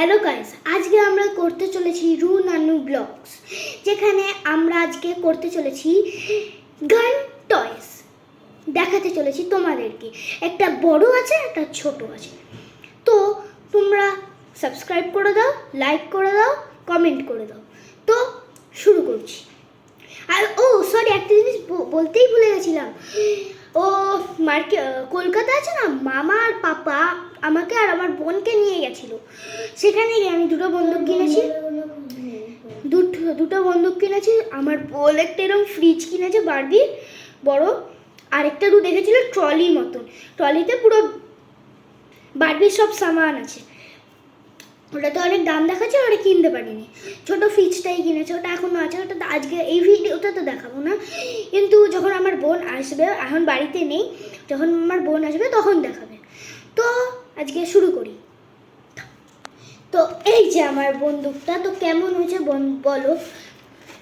Hello guys, আজকে আমরা করতে চলেছি রু নানু ব্লগস, যেখানে আমরা আজকে করতে চলেছি গান টয়েস। দেখাতে চলেছি তোমাদেরকে, একটা বড় আছে একটা ছোট আছে। তো তোমরা সাবস্ক্রাইব করে দাও, লাইক করে দাও, কমেন্ট করে দাও। তো শুরু করছি। আর সরি, একটা জিনিস বলতেই ভুলে গেছিলাম। কলকাতা আছে না, মামা আর পাপা আমাকে আর আমার বোনকে নিয়ে গেছিল। সেখানে গিয়ে আমি দুটো বন্দুক কিনেছি। আমার বোন একটা এরকম ফ্রিজ কিনেছে বারবি বড়, আরেকটা দেখেছিল ট্রলির মতন। ট্রলিতে পুরো বারবির সব সামান আছে। ওটা তো অনেক দাম দেখাচ্ছে, ওটা কিনতে পারিনি। ছোট ফ্রিজটাই কিনেছে, ওটা এখনও আছে। ওটা আজকে এই ভিডিওটা তো দেখাবো না, কিন্তু যখন আমার বোন আসবে, এখন বাড়িতে নেই, যখন আমার বোন আসবে তখন দেখাবে। তো আজকে শুরু করি। তো এই যে আমার বন্দুকটা, তো কেমন হয়েছে বলো।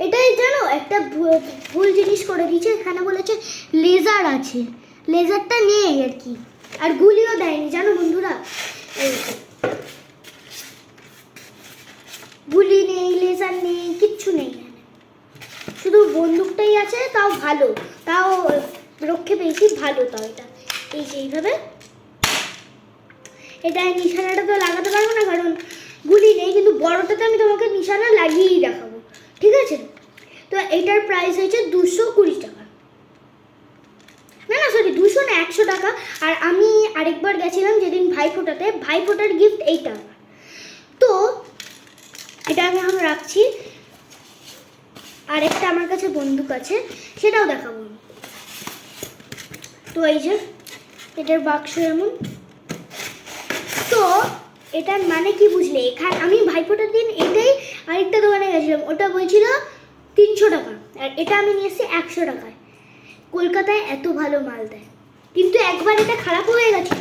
এটাই জানো, একটা ভুল জিনিস করে দিয়েছে। এখানে বলেছে লেজার আছে, লেজারটা নেই আর কি, আর গুলিও দেয়নি জানো বন্ধুরা। গুলি নেই, লেজার নেই, কিচ্ছু নেই, শুধু বন্দুকটাই আছে। তাও ভালো, তাও রক্ষে পেয়েছি ভালো। তাও এটা এই যে এইভাবে, এটা নিশানাটা তো লাগাতে পারবো না কারণ গুলি নেই, কিন্তু বড়টাতে আমি তোমাকে নিশানা লাগিয়েই দেখাবো, ঠিক আছে? তো এইটার প্রাইস হয়েছে 220 টাকা। না সরি, 200 না, 100 টাকা। আর আমি আরেকবার গেছিলাম যেদিন ভাইফোঁটার গিফট এইটা। তো এটা আমি এখন রাখছি। আর একটা আমার কাছে বন্দুক আছে, সেটাও দেখাবো। তো এই যে এটার বাক্স এমন। তো এটার মানে কি বুঝলে? এখানে আমি ভাইফোঁটার দিন এটাই আরেকটা দোকানে গেছিলাম, ওটা বলছিল 300 টাকা, আর এটা আমি নিয়ে এসেছি 100 টাকায়। কলকাতায় এত ভালো মাল দেয়, কিন্তু একবার এটা খারাপ হয়ে গেছিল।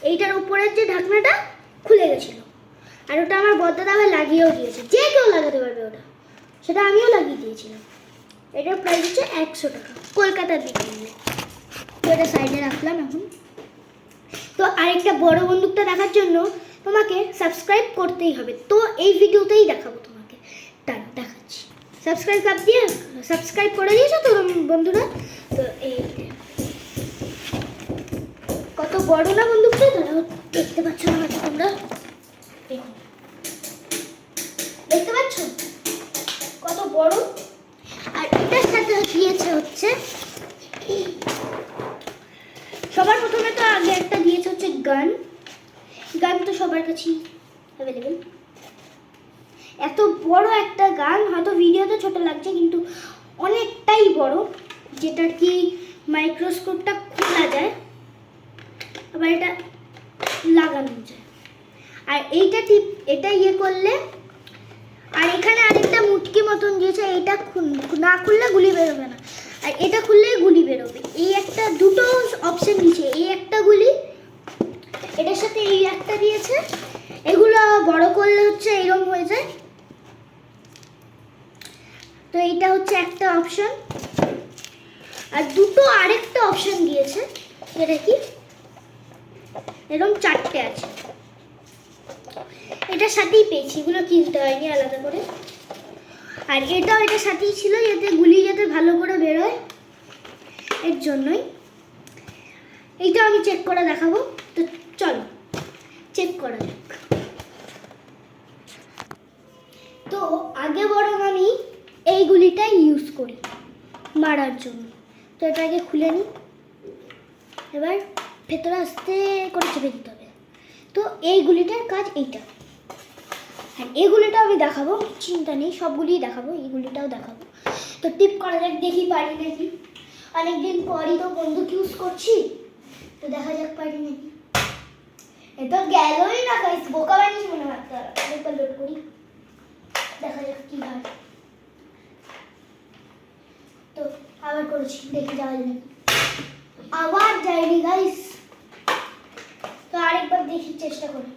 এইটার উপরের যে ঢাকনাটা খুলে গেছিল, আর ওটা আমার বড়দাদা আবার লাগিয়েও দিয়েছে। যে কেউ লাগাতে পারবে ওটা, সেটা আমিও লাগিয়ে দিয়েছিলাম। এটার প্রাইস হচ্ছে 100 টাকা কলকাতার দিকে নিয়ে। তো এটা সাইডে রাখলাম এখন। তো আরেকটা বড় বন্দুকটা দেখার জন্য তোমাকে সাবস্ক্রাইব করতেই হবে। তো এই ভিডিওতেই দেখাবো তোমাকে, তার দেখাচ্ছি। সাবস্ক্রাইব করে দিয়েছো তো বন্ধুরা? তো এই কত বড় না বন্দুকটা, দেখতে পাচ্ছ না হয়তো তোমরা, দেখতে পাচ্ছ কত বড়। আর এটার সাথে দিয়েছে হচ্ছে, সবার প্রথমে তো আগে একটা দিয়েছে হচ্ছে গান তো সবার কাছেই অ্যাভেলেবেল। এত বড় একটা গান, হয়তো ভিডিওতে ছোট লাগছে কিন্তু অনেকটাই বড়, যেটা কি মাইক্রোস্কোপটা খোলা যায়, আবার এটা লাগানো যায়। আর এটা ইয়ে করলে, আর এখানে আরেকটা মুটকি মতন দিয়েছে, এটা না খুললে গুলি বেরোবে না, আর এটা খুললেই গুলি বেরোবে। এই একটা দুটো অপশন দিয়েছে, এই একটা গুলি, এটার সাথে এই একটা দিয়েছে। এগুলো বড় করলে হচ্ছে এরকম হয়ে যায়। তো এইটা হচ্ছে একটা অপশন, আর দুটো আরেকটা অপশন দিয়েছে। এটা কি এরকম 4টে আছে। এটার সাথেই পেয়েছি, এগুলো কিনতে হয়নি আলাদা করে। আর এটাও এটার সাথেই ছিল, যাতে গুলি যাতে ভালো করে বেরোয়, এর জন্যই। এইটা আমি চেক করে দেখাবো। তো চলো চেক করা যাক। তো আগে বরং আমি এই গুলিটা ইউজ করি মারার জন্য। তো এটাকে খুলে নিই, এবার ভেতরে আস্তে করে চেপে দিতে হবে। তো এই গুলিটার কাজ এইটা। হ্যাঁ, এই গুলিটা আমি দেখাবো, চিন্তা নেই, সবগুলিই দেখাবো, এই গুলিটাও দেখাবো। তো টিপ করা যাক, দেখি পারি নাকি। অনেকদিন পরই তো বন্দুক ইউজ করছি, তো দেখা যাক পারি নাকি। এ তো গেলই না গাইস, বোকা বানিয়েছি মনে হয়। আরেকবার লোড করি, দেখা যাক কি হয়। তো আবার করেছি, দেখি যাওয়া যায় নাকি। আবার যায়নি গাইস। তো আরেকবার দেখি, চেষ্টা করি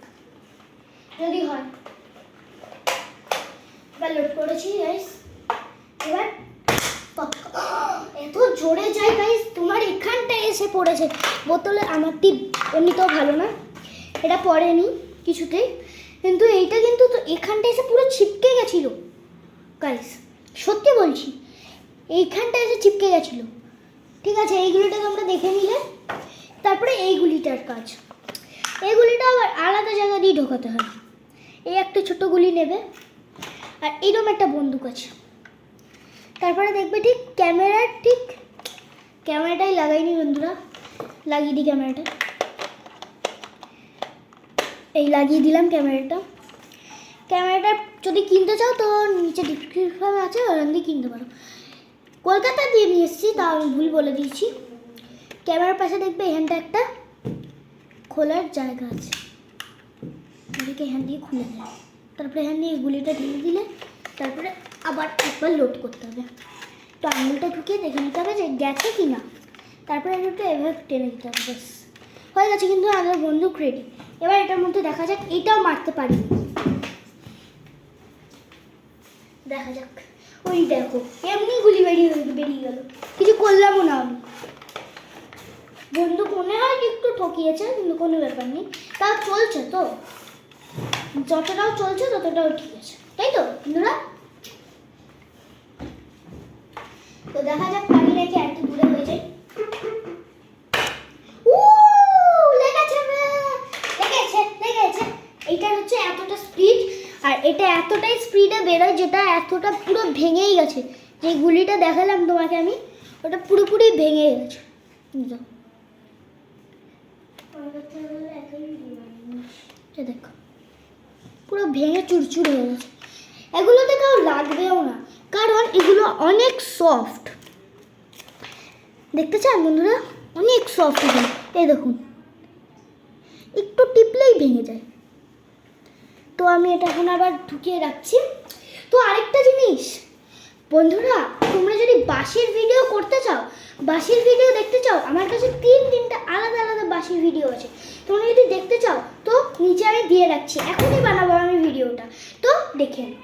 যদি হয়। এবার লোড করেছি গাইস, এবার এত জোরে যায় গাইস, তোমার এখানটায় এসে পড়েছে বোতলে। আমার টিপ এমনিতেও ভালো না, এটা পড়েনি কিছুতেই, কিন্তু এইটা কিন্তু তো এখানটা এসে পুরো ছিপকে গেছিল গাইস, সত্যি বলছি এইখানটা এসে ছিপকে গেছিল। ঠিক আছে, এইগুলিটা তোমরা দেখে নিলে। তারপরে এইগুলিটার কাজ, এইগুলিটা আবার আলাদা জায়গা দিয়ে ঢোকাতে হয়। এই একটা ছোটো গুলি নেবে, আর এইরকম একটা বন্দুক আছে। তারপরে দেখবে ঠিক ক্যামেরাটাই লাগাইনি বন্ধুরা, লাগিয়ে দিই ক্যামেরাটা। এই লাগিয়ে দিলাম ক্যামেরাটা। যদি কিনতে চাও তো নিচে ডিসক্রিপশন আছে, ওখান দিয়ে কিনতে পারো। কলকাতা দিয়ে নিয়ে এসেছি, তা আমি ভুল বলে দিয়েছি। ক্যামেরার পাশে দেখবে এখানটা একটা খোলার জায়গা আছে, এদিকে এখান দিয়ে খুলে দেয়। তারপরে এখান দিয়ে গুলিটা ঢেলে দিলে তারপরে আবার একবার লোড করতে হবে। তো আঙুলটা ঢুকিয়ে দেখে নিতে হবে যে গেছে কি না। তারপরে একটু এভাবে টেনে দিতে হবে, ব্যাস হয়ে গেছে। কিন্তু আমাদের বন্দুক রেডি। এবার এটার মধ্যে দেখা যাক, এইটাও মারতে পারি, দেখা যাক। ওই দেখো এমনি গুলি বেরিয়ে গেল, কিছু করলামও না আমি। বন্দুক মনে হয় একটু ঠকিয়েছে, কিন্তু কোনো ব্যাপার নেই। তা চলছে তো, যতটাও চলছে ততটাও ঠিক আছে, তাই তো বন্ধুরা? তো দেখা যাক, পানি রেখে একটু দূরে হয়ে যায়। লেগেছে। এইটা হচ্ছে এতটা স্পিড, আর এটা এতটাই স্পিডে বেরোয় যেটা এতটা পুরো ভেঙেই গেছে। যে গুলিটা দেখালাম তোমাকে আমি, ওটা পুরোপুরি ভেঙে গেছে। দেখো পুরো ভেঙে চুরচুর হয়ে গেছে। এগুলোতে কেউ লাগবেও না, কারণ এগুলো অনেক সফট। দেখতে চান বন্ধুরা, অনেক সফট এগুলো। এই দেখুন, একটু টিপলেই ভেঙে যায়। তো আমি এটা এখন আবার ঢুকিয়ে রাখছি। তো আরেকটা জিনিস বন্ধুরা, তোমরা যদি বাঁশির ভিডিও করতে চাও, বাঁশির ভিডিও দেখতে চাও, আমার কাছে তিনটা আলাদা আলাদা বাঁশির ভিডিও আছে। তোমরা যদি দেখতে চাও তো নিচে আমি দিয়ে রাখছি, এখনই বানাবো আমি ভিডিওটা, তো দেখে নাও।